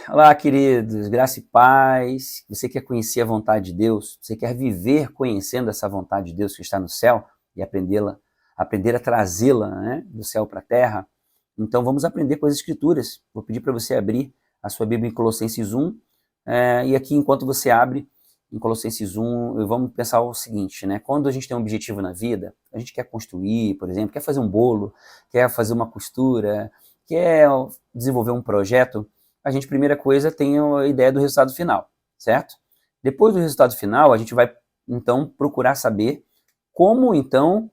Olá, queridos, graça e paz. Você quer conhecer a vontade de Deus? Você quer viver conhecendo essa vontade de Deus que está no céu e aprender a trazê-la, né, do céu para a terra? Então vamos aprender com as Escrituras. Vou pedir para você abrir a sua Bíblia em Colossenses 1. E aqui, enquanto você abre em Colossenses 1, vamos pensar o seguinte, né? Quando a gente tem um objetivo na vida, a gente quer construir, por exemplo, quer fazer um bolo, quer fazer uma costura, quer desenvolver um projeto, a gente, primeira coisa, tem a ideia do resultado final, certo? Depois do resultado final, a gente vai, então, procurar saber como, então,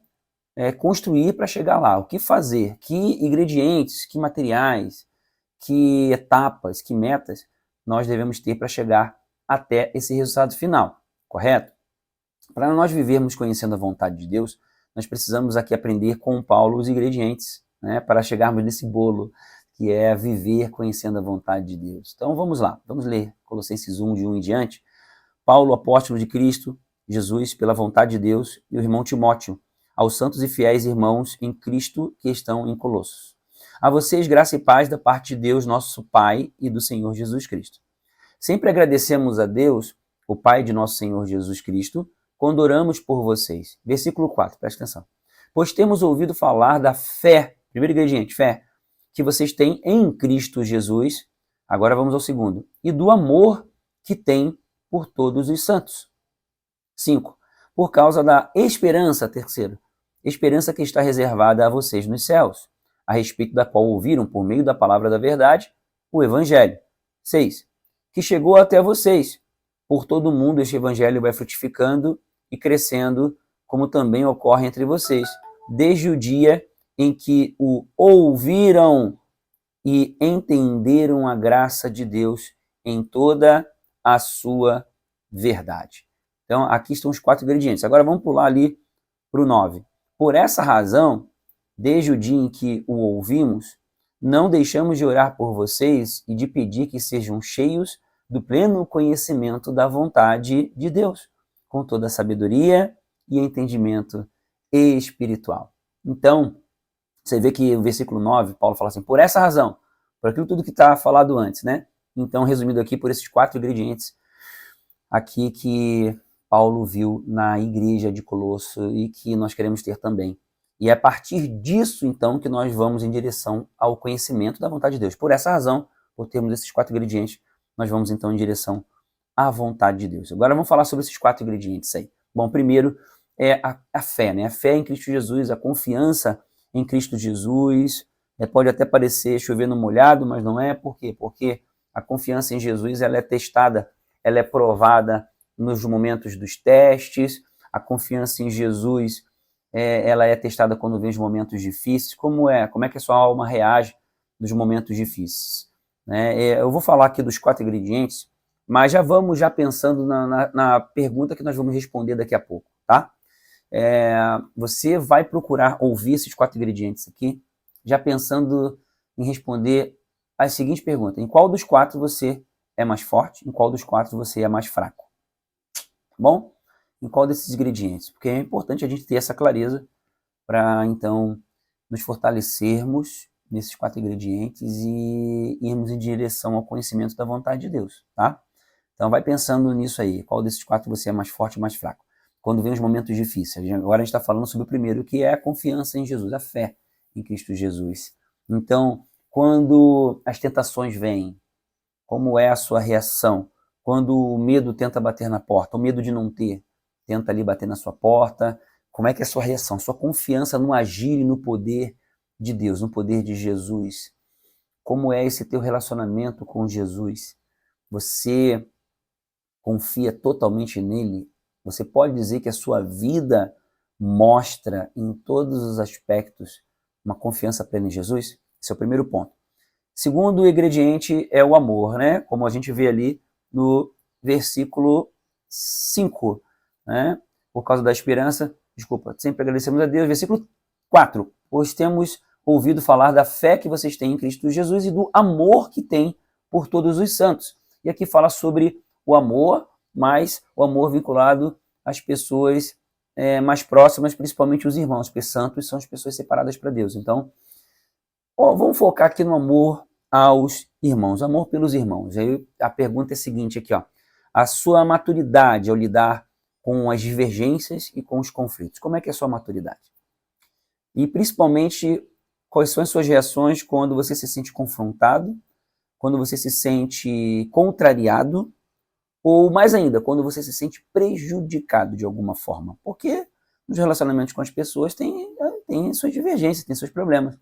construir para chegar lá, o que fazer, que ingredientes, que materiais, que etapas, que metas nós devemos ter para chegar até esse resultado final, correto? Para nós vivermos conhecendo a vontade de Deus, nós precisamos aqui aprender com Paulo os ingredientes, né, para chegarmos nesse bolo, que é viver conhecendo a vontade de Deus. Então vamos lá, vamos ler Colossenses 1, de 1 em diante. Paulo, apóstolo de Cristo Jesus, pela vontade de Deus, e o irmão Timóteo, aos santos e fiéis irmãos em Cristo que estão em Colossos. A vocês, graça e paz da parte de Deus, nosso Pai, e do Senhor Jesus Cristo. Sempre agradecemos a Deus, o Pai de nosso Senhor Jesus Cristo, quando oramos por vocês. Versículo 4, presta atenção. Pois temos ouvido falar da fé, primeiro ingrediente, fé, que vocês têm em Cristo Jesus, agora vamos ao segundo, e do amor que tem por todos os santos. 5. Por causa da esperança, terceiro, esperança que está reservada a vocês nos céus, a respeito da qual ouviram por meio da palavra da verdade, o Evangelho. 6. Que chegou até vocês. Por todo o mundo este Evangelho vai frutificando e crescendo, como também ocorre entre vocês, desde o dia em que o ouviram e entenderam a graça de Deus em toda a sua verdade. Então, aqui estão os 4 ingredientes. Agora vamos pular ali para o 9. Por essa razão, desde o dia em que o ouvimos, não deixamos de orar por vocês e de pedir que sejam cheios do pleno conhecimento da vontade de Deus, com toda a sabedoria e entendimento espiritual. Então, você vê que o versículo 9, Paulo fala assim, por essa razão, por aquilo tudo que está falado antes, né? Então, resumido aqui, por esses 4 ingredientes aqui que Paulo viu na igreja de Colosso e que nós queremos ter também. E é a partir disso, então, que nós vamos em direção ao conhecimento da vontade de Deus. Por essa razão, por termos esses 4 ingredientes, nós vamos, então, em direção à vontade de Deus. Agora vamos falar sobre esses 4 ingredientes aí. Bom, primeiro é a fé, né? A fé em Cristo Jesus, a confiança em Cristo Jesus. Pode até parecer chover no molhado, mas não é. Por quê? Porque a confiança em Jesus, ela é testada, ela é provada nos momentos dos testes. A confiança em Jesus, ela é testada quando vem os momentos difíceis. Como é que a sua alma reage nos momentos difíceis? Eu vou falar aqui dos 4 ingredientes, mas já vamos pensando na pergunta que nós vamos responder daqui a pouco, tá? Você vai procurar ouvir esses 4 ingredientes aqui, já pensando em responder as seguintes perguntas. Em qual dos 4 você é mais forte? Em qual dos 4 você é mais fraco? Bom? Em qual desses ingredientes? Porque é importante a gente ter essa clareza para, então, nos fortalecermos nesses 4 ingredientes e irmos em direção ao conhecimento da vontade de Deus, tá? Então, vai pensando nisso aí. Qual desses 4 você é mais forte ou mais fraco? Quando vem os momentos difíceis. Agora a gente está falando sobre o primeiro, que é a confiança em Jesus, a fé em Cristo Jesus. Então, quando as tentações vêm, como é a sua reação? Quando o medo tenta bater na porta, o medo de não ter, tenta ali bater na sua porta, como é que é a sua reação? Sua confiança no agir e no poder de Deus, no poder de Jesus. Como é esse teu relacionamento com Jesus? Você confia totalmente nele? Você pode dizer que a sua vida mostra em todos os aspectos uma confiança plena em Jesus? Esse é o primeiro ponto. Segundo ingrediente é o amor, né? Como a gente vê ali no versículo 5, né? Por causa da esperança, sempre agradecemos a Deus. Versículo 4, pois temos ouvido falar da fé que vocês têm em Cristo Jesus e do amor que tem por todos os santos. E aqui fala sobre o amor, mas o amor vinculado às pessoas mais próximas, principalmente os irmãos, porque santos são as pessoas separadas para Deus. Então, vamos focar aqui no amor aos irmãos, amor pelos irmãos. Aí a pergunta é a seguinte aqui, ó. A sua maturidade ao lidar com as divergências e com os conflitos. Como é que é a sua maturidade? E principalmente, quais são as suas reações quando você se sente confrontado, quando você se sente contrariado, ou mais ainda, quando você se sente prejudicado de alguma forma. Porque nos relacionamentos com as pessoas tem suas divergências, tem seus problemas.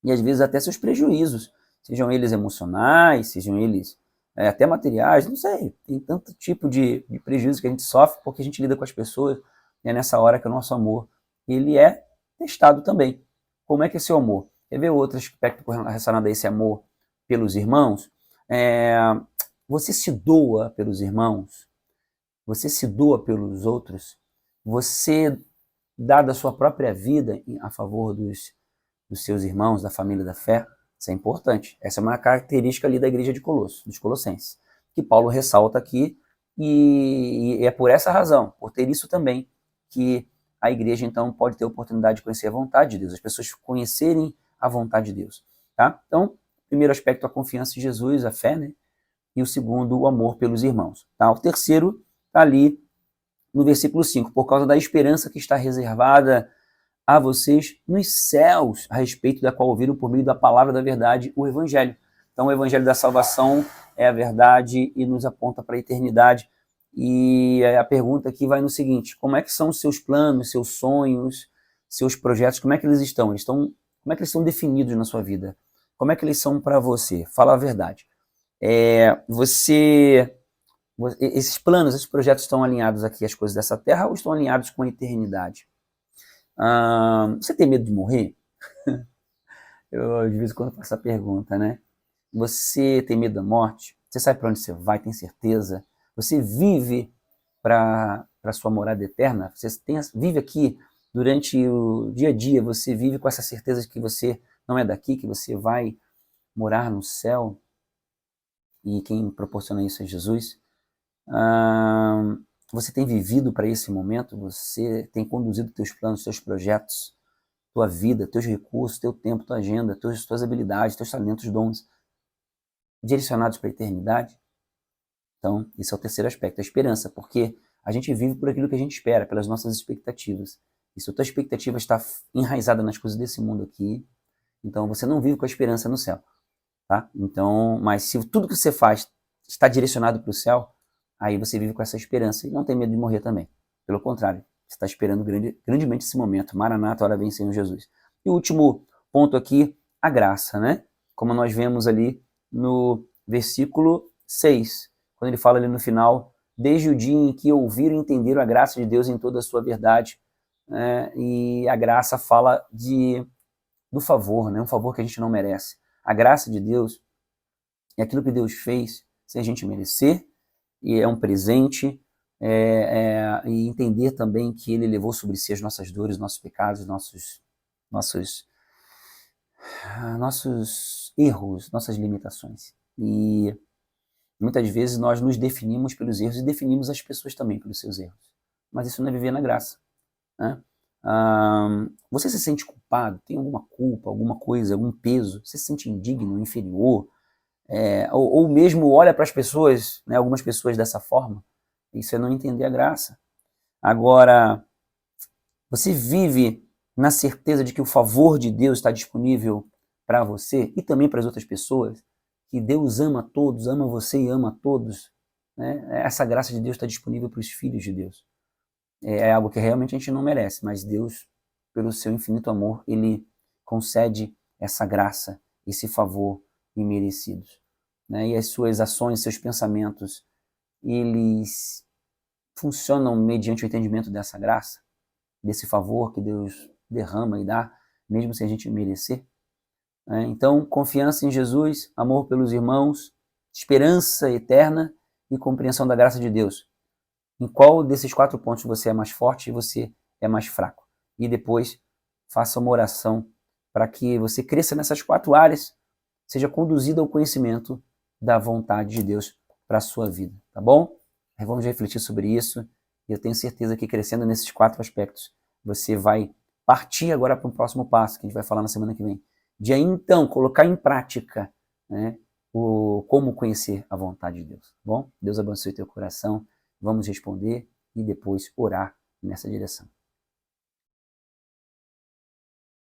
E às vezes até seus prejuízos, sejam eles emocionais, sejam eles até materiais, não sei. Tem tanto tipo de prejuízo que a gente sofre porque a gente lida com as pessoas, e é nessa hora que o nosso amor ele é testado também. Como é que é seu amor? Quer ver outro aspecto relacionado a esse amor pelos irmãos? Você se doa pelos irmãos? Você se doa pelos outros? Você dá da sua própria vida a favor dos seus irmãos, da família da fé? Isso é importante. Essa é uma característica ali da igreja de Colosso, dos Colossenses, que Paulo ressalta aqui, e é por essa razão, por ter isso também, que a igreja então pode ter a oportunidade de conhecer a vontade de Deus, as pessoas conhecerem a vontade de Deus. Tá? Então, primeiro aspecto, a confiança em Jesus, a fé, né? E o segundo, o amor pelos irmãos. Tá? O terceiro está ali no versículo 5, por causa da esperança que está reservada a vocês nos céus, a respeito da qual ouviram por meio da palavra da verdade, o evangelho. Então, o evangelho da salvação é a verdade e nos aponta para a eternidade. E a pergunta aqui vai no seguinte: como é que são os seus planos, seus sonhos, seus projetos? Como é que eles estão? Como é que eles estão definidos na sua vida? Como é que eles são para você? Fala a verdade. Esses planos, esses projetos estão alinhados aqui às coisas dessa terra ou estão alinhados com a eternidade? Você tem medo de morrer? Eu, de vez em quando, faço essa pergunta, né? Você tem medo da morte? Você sabe para onde você vai, tem certeza? Você vive para a sua morada eterna? Vive aqui durante o dia a dia, você vive com essa certeza de que você não é daqui, que você vai morar no céu? E quem proporciona isso é Jesus. Você tem vivido para esse momento? Você tem conduzido teus planos, teus projetos, tua vida, teus recursos, teu tempo, tua agenda, tuas habilidades, teus talentos, dons, direcionados para a eternidade? Então, esse é o terceiro aspecto, a esperança, porque a gente vive por aquilo que a gente espera, pelas nossas expectativas. E se a tua expectativa está enraizada nas coisas desse mundo aqui, então você não vive com a esperança no céu. Tá? Então, mas se tudo que você faz está direcionado para o céu, aí você vive com essa esperança e não tem medo de morrer também. Pelo contrário, você está esperando grandemente esse momento. Maranata, hora vem, Senhor Jesus. E o último ponto aqui, a graça, né? Como nós vemos ali no versículo 6, quando ele fala ali no final, desde o dia em que ouviram e entenderam a graça de Deus em toda a sua verdade, né? E a graça fala do favor, né? Um favor que a gente não merece. A graça de Deus é aquilo que Deus fez sem a gente merecer, e é um presente, e entender também que Ele levou sobre si as nossas dores, nossos pecados, nossos erros, nossas limitações. E muitas vezes nós nos definimos pelos erros e definimos as pessoas também pelos seus erros. Mas isso não é viver na graça, né? Você se sente culpado? Tem alguma culpa, alguma coisa, algum peso? Você se sente indigno, inferior? Ou mesmo olha para as pessoas, né, algumas pessoas dessa forma? Isso é não entender a graça. Agora, você vive na certeza de que o favor de Deus está disponível para você e também para as outras pessoas? Que Deus ama todos, ama você e ama todos, né? Essa graça de Deus está disponível para os filhos de Deus. É algo que realmente a gente não merece, mas Deus, pelo seu infinito amor, Ele concede essa graça, esse favor imerecidos. Né? E as suas ações, seus pensamentos, eles funcionam mediante o entendimento dessa graça, desse favor que Deus derrama e dá, mesmo sem a gente merecer. Né? Então, confiança em Jesus, amor pelos irmãos, esperança eterna e compreensão da graça de Deus. Em qual desses 4 pontos você é mais forte e você é mais fraco? E depois faça uma oração para que você cresça nessas 4 áreas, seja conduzido ao conhecimento da vontade de Deus para a sua vida, tá bom? Vamos refletir sobre isso e eu tenho certeza que crescendo nesses 4 aspectos, você vai partir agora para o próximo passo, que a gente vai falar na semana que vem, de aí então colocar em prática, né, como conhecer a vontade de Deus. Bom, Deus abençoe teu coração. Vamos responder e depois orar nessa direção.